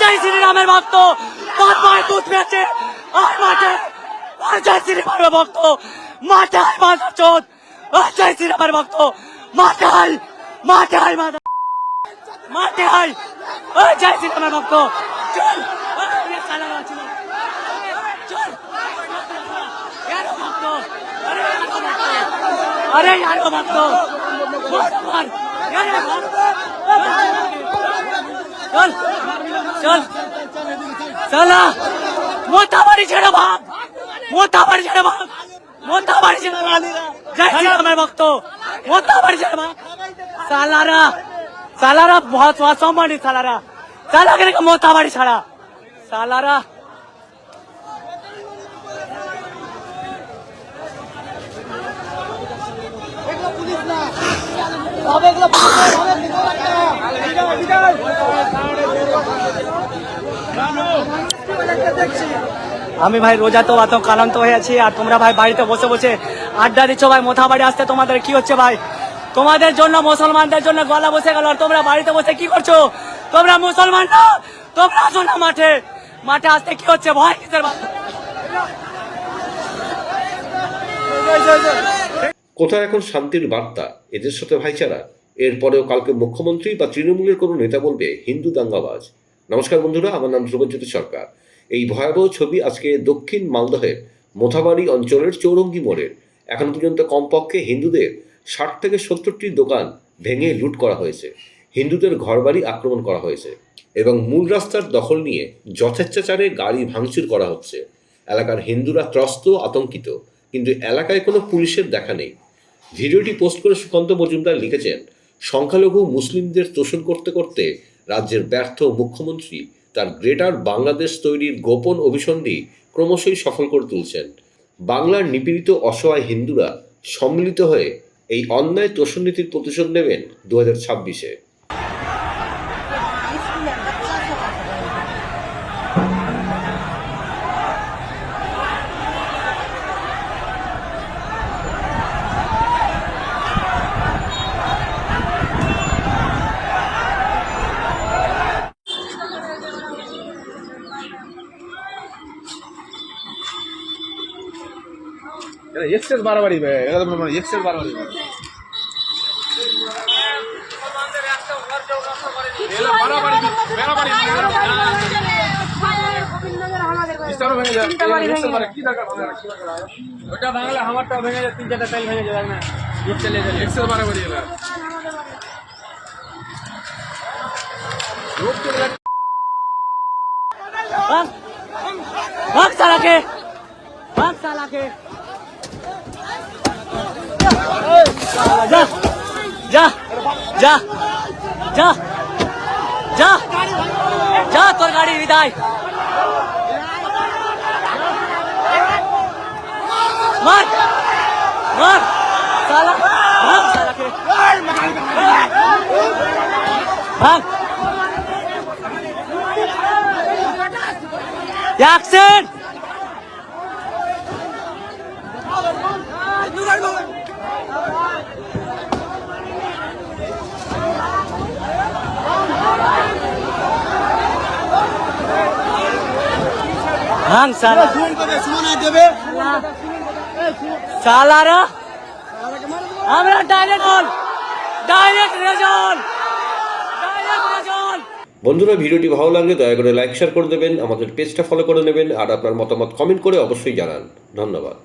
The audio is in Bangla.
জয় শ্রীরামের ভক্ত তার মায়ের দুধ পেয়েছে আর মাঠে আর জয় শ্রীরামের ভক্ত মাঠে মাথা চোদ আর জয় শ্রীরামের ভক্ত মাঠে মাঠে মাথা মাঠে ওই জয় শ্রীরামের ভক্ত চল চল ভক্ত अरे यार भक्त चल चल चला मोता बाड़ी छेड़ा भाग मोता बाड़ी छेड़ा भाग मोता बाड़ी छेड़ा जय श्री राम भक्त मोता बाड़ी छेड़ा भाग सालारा बहुत सोमानी सालारा साला करे का मोता बाड़ी छड़ा सालारा আমি ভাই রোজা তো এত ক্লান্ত হয়ে আছি আর তোমরা ভাই বাড়িতে বসে বসে আড্ডা দিচ্ছ ভাই মোথাবাড়ি আসতে তোমাদের কি হচ্ছে ভাই তোমাদের জন্য মুসলমানদের জন্য গলা বসে গেল আর তোমরা বাড়িতে বসে কি করছো তোমরা মুসলমান না তোমরা আসো না মাঠে মাঠে আসতে কি হচ্ছে ভয় কিসের কোথায় এখন শান্তির বার্তা এদের সাথে ভাইচারা এরপরেও কালকে মুখ্যমন্ত্রী বা তৃণমূলের কোনো নেতা বলবে হিন্দু দাঙ্গাবাজ। নমস্কার বন্ধুরা, আমার নাম ধ্রুবজ্যোতি সরকার। এই ভয়াবহ ছবি আজকে দক্ষিণ মালদহের মোথাবাড়ি অঞ্চলের চৌরঙ্গি মোড়ের। এখন পর্যন্ত কমপক্ষে হিন্দুদের 60 থেকে 70টি দোকান ভেঙে লুট করা হয়েছে, হিন্দুদের ঘরবাড়ি আক্রমণ করা হয়েছে এবং মূল রাস্তার দখল নিয়ে যথেচ্ছাচারে গাড়ি ভাঙচুর করা হচ্ছে। এলাকার হিন্দুরা ত্রস্ত, আতঙ্কিত, কিন্তু এলাকায় কোনো পুলিশের দেখা নেই। ভিডিওটি পোস্ট করে সুকান্ত মজুমদার লিখেছেন, সংখ্যালঘু মুসলিমদের তোষণ করতে করতে রাজ্যের ব্যর্থ মুখ্যমন্ত্রী তার গ্রেটার বাংলাদেশ তৈরির গোপন অভিসন্ধি ক্রমশই সফল করে তুলছেন। বাংলার নিপীড়িত অসহায় হিন্দুরা সম্মিলিত হয়ে এই অন্যায় তোষণ নীতির প্রতিশোধ নেবেন 2026-এ। एक्सेस बाराबारी एक्सेस बाराबारी ওটা ভাঙলে আমারটা ভেঙে যায়, 3-4টা টাইল ভেঙে যায় না, চলে যায় एक्सेस बाराबारी भाग साला के भाग साला के जा जा जा जा जा जा তোর গাড়ি বিদায় মার মার साला भाग साला के भाग एक्शन भांग साला सालारा हमरा डायरेक्ट রেজাল্ট বন্ধুরা, ভিডিওটি ভালো লাগলে দয়া করে লাইক শেয়ার করে দেবেন, আমাদের পেজটা ফলো করে নেবেন আর আপনার মতামত কমেন্ট করে অবশ্যই জানান। ধন্যবাদ।